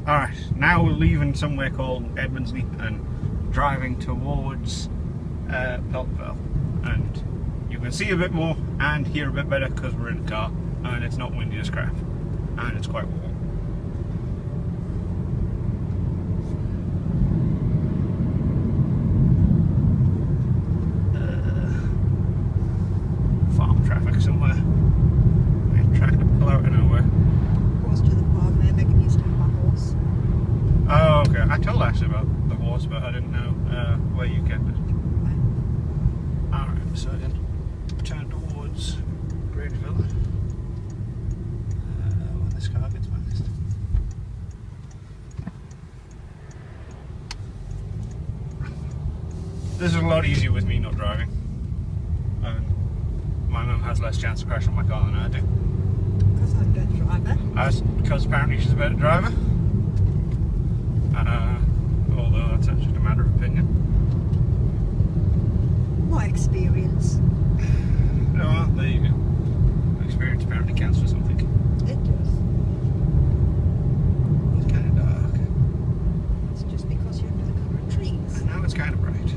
Alright, now we're leaving somewhere called Edmondsley and driving towards Pelton Vale. And you can see a bit more and hear a bit better because we're in a car and it's not windy as crap. And it's quite warm. Farm traffic somewhere. We're trying to pull out of nowhere. Goes to the farm there, Megan used to have a horse. Oh, okay. I told Ashley about the horse, but I didn't know where you kept it. Alright, so then turn towards Grangerville. When this car gets managed. This is a lot easier with me not driving. My mum has less chance of crashing my car than I do. Because I'm a better driver. Because apparently she's a better driver. Although that's just a matter of opinion. More experience. Oh, well, there you go. Experience apparently counts for something. It does. It's kind of dark. It's just because you're under the cover of trees. And now it's kind of bright.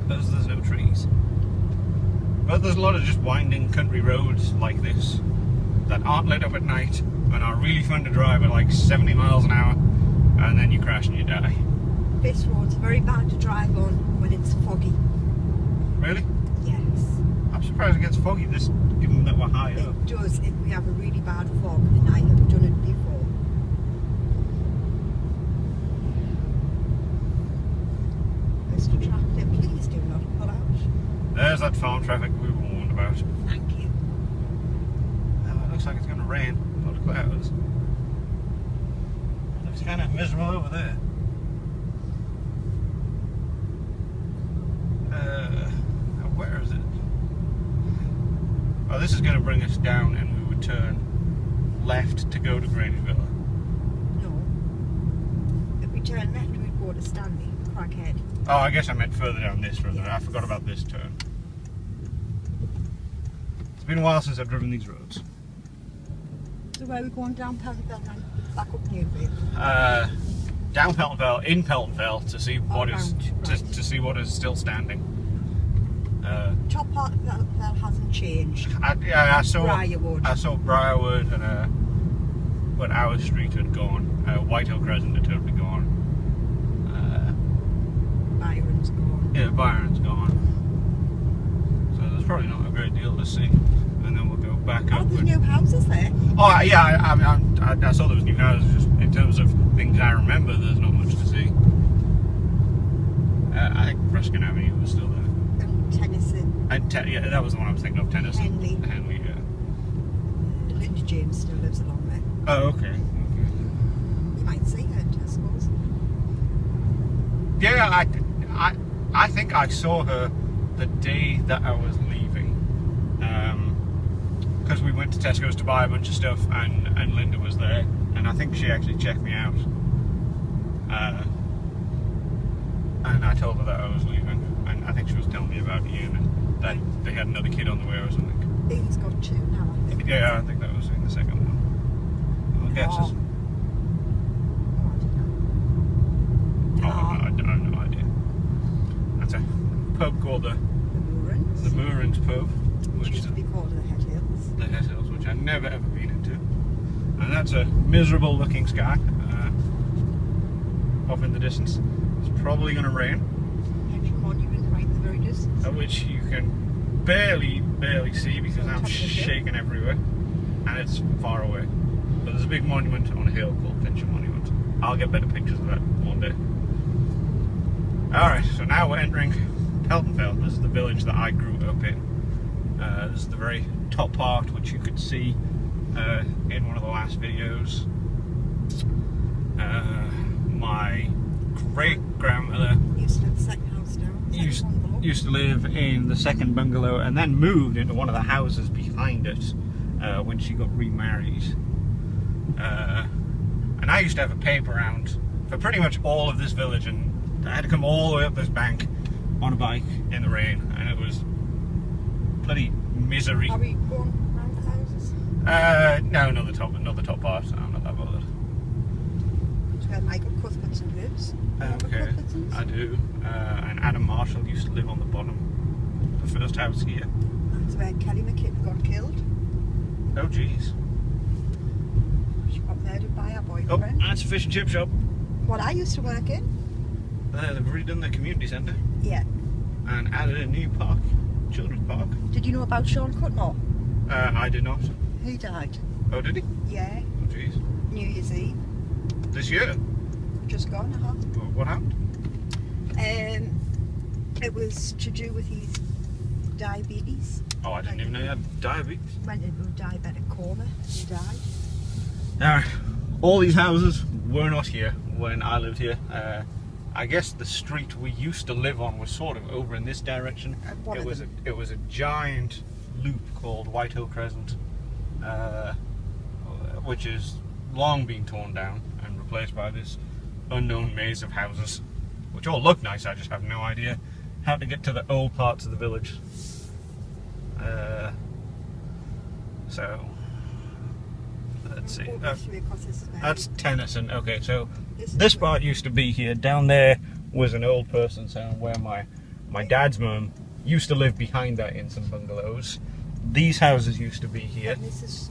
Because there's no trees. But there's a lot of just winding country roads like this that aren't lit up at night and are really fun to drive at like 70 miles an hour, and then you crash and you die. This road's very bad to drive on when it's foggy. Really? Yes. I'm surprised it gets foggy this, given that we're high up. It does if we have a really bad fog, and I have done it before. Mr. Traffic, please do not pull out. There's that farm traffic we were warned about. Thank you. Oh, it looks like it's going to rain. A lot of clouds. It looks kind of miserable over there. Where is it? Oh, this is going to bring us down and we would turn left to go to Grangerville. No. If we turn left, we'd go to Stanley, Crackhead. Oh, I guess I meant further down this road. I forgot about this turn. It's been a while since I've driven these roads. So where are we going down Pelton Vale and back up Newville? Down Pelton Vale, in Pelton Vale, to see what is right. to see what is still standing. Top part of Pelton Vale hasn't changed. I saw Briarwood. I saw Briarwood and but Our Street had gone. Whitehill Crescent had totally gone. Byron's gone. Yeah, Byron's gone. So there's probably not a great deal to see. And then we'll go back Oh, up. there's new houses there. Oh yeah, I saw there was new houses. Just in terms of things I remember, there's not much to see. I think Ruskin Avenue was still there. And Tennyson. And yeah, that was the one I was thinking of. Tennyson. Henley. Yeah. Linda James still lives along there. Oh, okay. You might see her at Tesco's. Yeah, I think I saw her the day that I was leaving. Because we went to Tesco's to buy a bunch of stuff and Linda was there. And I think she actually checked me out. And I told her that I was leaving. And I think she was telling me about Ian and that they had another kid on the way or something. Ian's got two now, I think. Yeah, I think that was in the second one. Well, guesses? Oh, I have no idea. That's a pub called the Moorings. Moorings pub, Which which used to be called the Head Hills. the Head Hills, which I've never ever been into. And that's a miserable looking sky off in the distance. It's probably going to rain, Pension Monument right in the very distance. which you can barely see because I'm shaking everywhere and it's far away. But there's a big monument on a hill called Pension Monument. I'll get better pictures of that one day. Alright, so now we're entering Pelton Vale. This is the village that I grew up in. This is the very top part, which you could see in one of the last videos. My great-grandmother Used to have the second house down. used to live in the second bungalow and then moved into one of the houses behind it when she got remarried. And I used to have a paper round for pretty much all of this village, and I had to come all the way up this bank on a bike in the rain, and it was bloody misery. Are we going round the houses? No, not the top part. I'm not that bothered. where Michael Cuthbertson lives. Remember Okay, Cuthbertson's? I do. And Adam Marshall used to live on the bottom, the first house here. That's where Kelly McKinnon got killed. Oh, jeez. She got murdered by her Oh, boyfriend. that's a fish and chip shop. What I used to work in. They've redone the community centre Yeah. and added a new park, children's park. Did you know about Sean Cutmore? I did not. He died. Oh, did he? Yeah. Oh, jeez. New Year's Eve. This year? Just gone, What happened? It was to do with his diabetes. Oh, I didn't even know you had diabetes. Went into a diabetic coma and died. Now, all these houses were not here when I lived here. I guess the street we used to live on was sort of over in this direction. One It of was them. it was a giant loop called White Hill Crescent, which has long been torn down and replaced by this unknown maze of houses, which all look nice. I just have no idea how to get to the old parts of the village. So let's see. Walk us through, 'cause this is where That's Tennyson. Okay, so This is this where- part used to be here. Down there was an old person's home where my dad's mum used to live behind that in some bungalows. These houses used to be here. And this is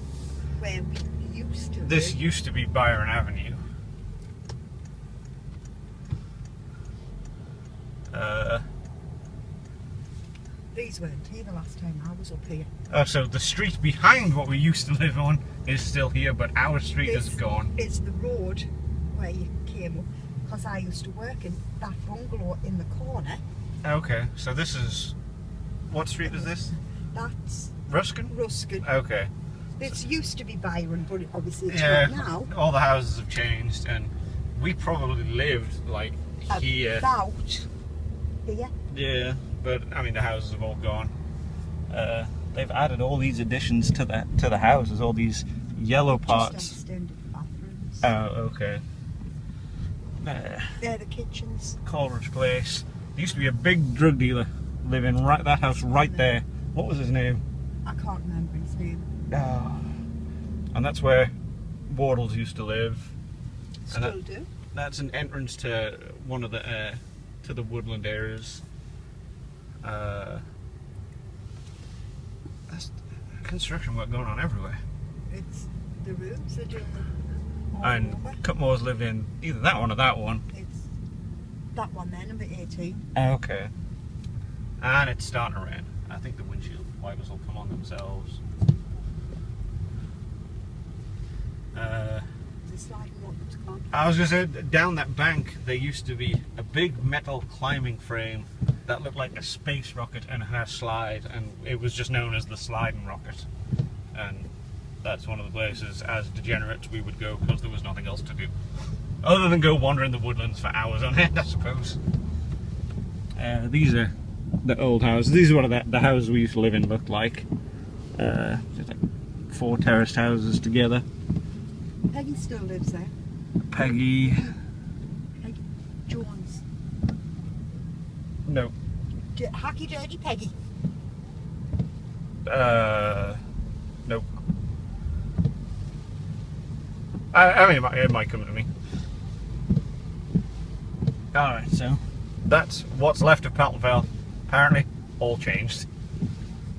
where we used to This live. used to be Byron Avenue. These weren't here the last time I was up here. So the street behind what we used to live on is still here, but our street is gone. It's the road where you came up, because I used to work in that bungalow in the corner. Okay, so this is... What street is this? That's Ruskin? Ruskin. Okay. This used to be Byron, but obviously it's Yeah, not now. all the houses have changed, and we probably lived, like, here. About here. Yeah, but I mean the houses have all gone. They've added all these additions to the houses, all these yellow Just parts. extended bathrooms. Oh, okay. They're the kitchens. Coleridge Place. There used to be a big drug dealer living right that house right there. What was his name? I can't remember his name. And that's where Wardles used to live. And Still do. That's an entrance to one of the to the woodland areas. That's construction work going on everywhere. It's the rooms they're doing all And over. Cutmore's lived in either that one or that one. It's that one there, number 18. Okay. And it's starting to rain. I think the windshield wipers will come on themselves. The sliding ones gone. I was going to say, down that bank there used to be a big metal climbing frame that looked like a space rocket and had a slide, and it was just known as the sliding rocket. And that's one of the places, as degenerates, we would go because there was nothing else to do. Other than go wander in the woodlands for hours on end, I suppose. These are the old houses. These are what the houses we used to live in looked like. Just like 4 terraced houses together. Peggy still lives there. Peggy... Peggy Jones. No. Hacky Dirty Peggy. Nope. I mean, it might come to me. Alright, so that's what's left of Pelton Vale. Apparently, all changed.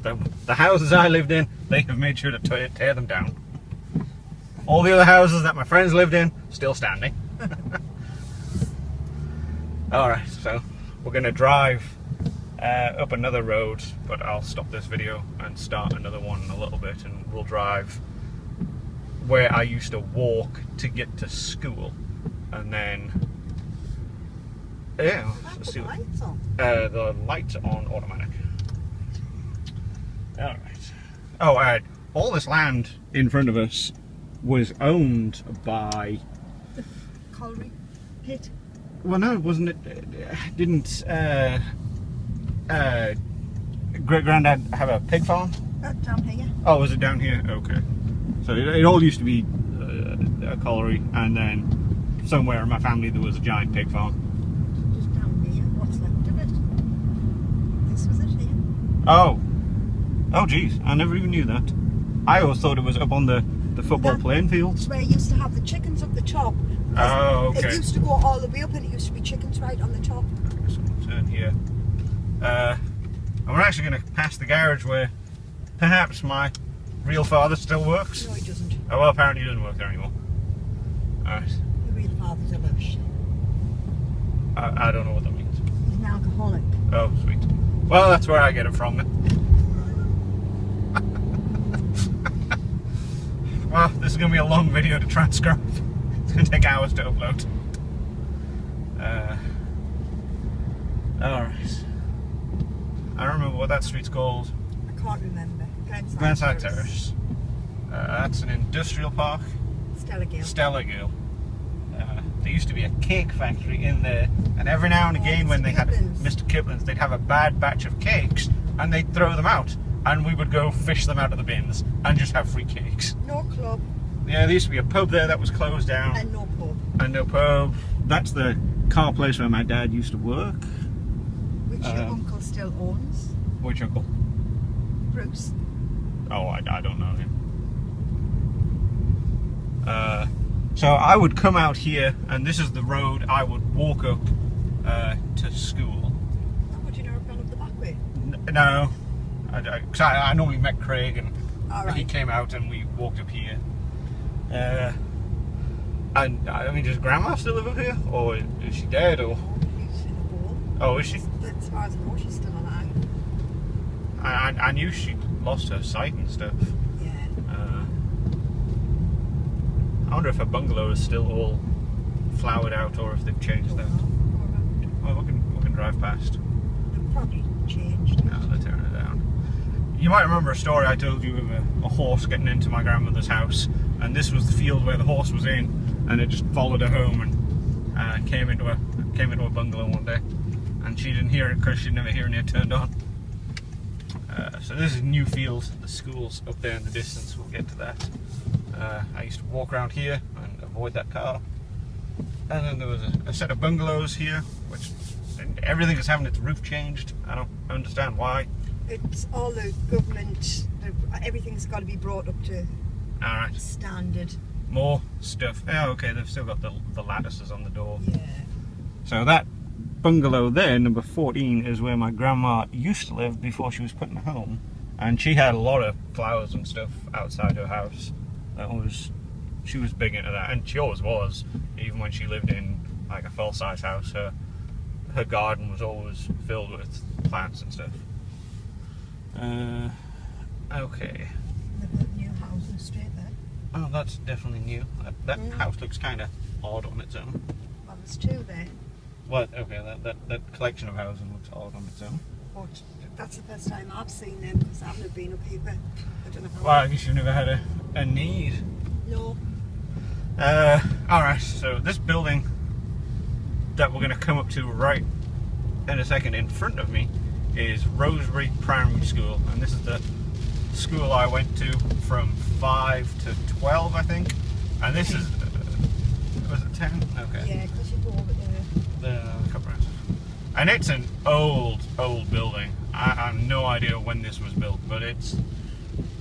The houses I lived in, they have made sure to tear them down. All the other houses that my friends lived in, still standing. Alright, so we're going to drive up another road, but I'll stop this video and start another one in a little bit, and we'll drive where I used to walk to get to school, and then yeah, let's see The what, lights on. the lights are on automatic. All right. Oh, all this land in front of us was owned by. Colliery Pit. Well, no, wasn't it? Didn't great granddad have a pig farm? Down here. Oh, was it down here? Okay. So it all used to be a colliery, and then somewhere in my family there was a giant pig farm. Just down here. What's left of it? This was it here. Oh. Oh, geez. I never even knew that. I always thought it was up on the the football playing fields. Where you used to have the chickens up the top. Oh, okay. It used to go all the way up and it used to be chickens right on the top. So we'll turn here. And we're actually going to pass the garage where perhaps my real father still works. No, he doesn't. Oh, well, apparently he doesn't work there anymore. Alright. The real father's a lush. I don't know what that means. He's an alcoholic. Oh, sweet. Well, that's where I get it from then. Well, this is going to be a long video to transcribe. It's going to take hours to upload. Alright. I don't remember what that street's called. I can't remember. Glenside Terrace. That's an industrial park. Stella Gill. Stella Gill. There used to be a cake factory in there, and every now and again when they had Mr. Kipling's, they'd have a bad batch of cakes and they'd throw them out, and we would go fish them out of the bins and just have free cakes. No club. Yeah, there used to be a pub there that was closed down. And no pub. And no pub. That's the car place where my dad used to work. Which your uncle still owns. Which uncle? Bruce. Oh, I don't know him. So I would come out here, and this is the road I would walk up to school. Oh, would you never have gone up the back way? No, because I normally met Craig, and he Right. came out, and we walked up here. And I mean, does Grandma still live up here, or is she dead, or? She's in a bowl. Oh, is she? As far as I know, she's still alive. I knew she lost her sight and stuff. Yeah. I wonder if her bungalow is still all flowered out, or if they've changed that. Well, we can drive past. They've probably changed. No, they're tearing it down. You might remember a story I told you of a horse getting into my grandmother's house, and this was the field where the horse was in, and it just followed her home and came into a bungalow one day, and she didn't hear it because she'd never heard it turned on. So this is Newfield, the school's up there in the distance. We'll get to that. I used to walk around here and avoid that car. And then there was a set of bungalows here, which everything is having its roof changed. I don't understand why. It's all the government, everything's got to be brought up to standard. More stuff. Oh, okay, they've still got the lattices on the door. Yeah. So that bungalow there, number 14, is where my grandma used to live before she was put in a home. And she had a lot of flowers and stuff outside her house. She was big into that, and she always was. Even when she lived in like a full-size house, her garden was always filled with plants and stuff. Okay. They've got new housing straight there. Oh, that's definitely new. That house looks kind of odd on its own. Well, there's two there. What? Okay, that collection of housing looks odd on its own. But that's the first time I've seen them because I've never been up here. I don't know how. Well, I guess you've never had a need. No. Alright, so this building that we're going to come up to right in a second in front of me is Rosebery Primary School, and this is the school I went to from 5 to 12, I think. And this is, was it 10? Okay. Yeah, because you go over there. The couple houses. And it's an old building. I have no idea when this was built, but it's...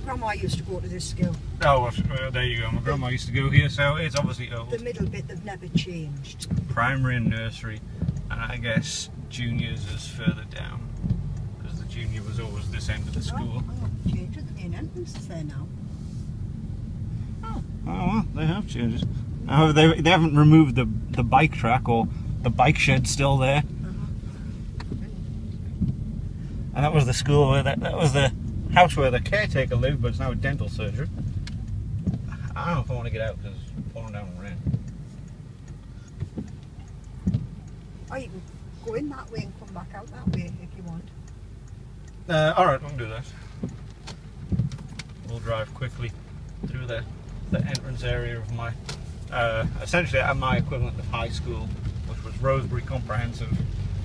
Grandma used to go to this school. Oh, well, there you go. My grandma used to go here, so it's obviously old. The middle bit, they've never changed. Primary and nursery, and I guess juniors is further down, because the junior was always this end of the school. Oh, changed it. The main entrance is there now. Oh, well, they have changed it. Oh, they haven't removed the bike track, or the bike shed's still there. And that was the school where that was the house where the caretaker lived, but it's now a dental surgery. I don't know if I want to get out because it's pouring down rain. Or you can go in that way and come back out that way if you want. Alright, we can do that. We'll drive quickly through the entrance area of my, essentially at my equivalent of high school, which was Rosebery Comprehensive,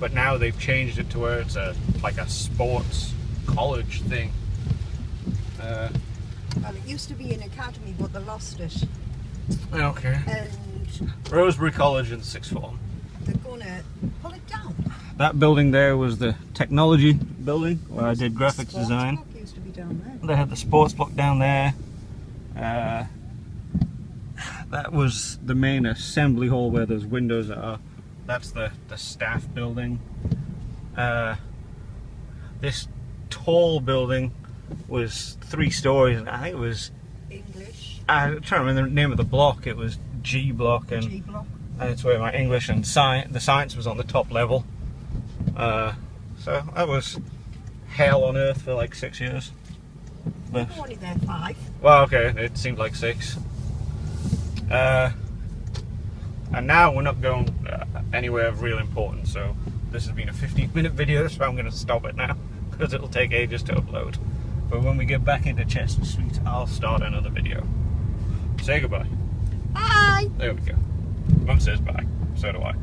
but now they've changed it to where it's like a sports college thing. Well, it used to be an academy, but they lost it. Okay. And Rosebery College in sixth form. they're going to pull it down. That building there was the technology building where I did graphics Sports design. block used to be down there. They had the sports block down there. that was the main assembly hall where those windows are. That's the staff building. This tall building was 3 stories, and I think it was English. I'm trying to remember the name of the block. It was G block, and G block. it's where my English and the science was on the top level. So that was hell on earth for like 6 years. We were only there 5. Well, okay, it seemed like 6. And now we're not going anywhere of real importance, so this has been a 15-minute video, so I'm going to stop it now, because it'll take ages to upload. But when we get back into Chester Street, I'll start another video. Say goodbye. Bye! There we go. Mum says bye, so do I.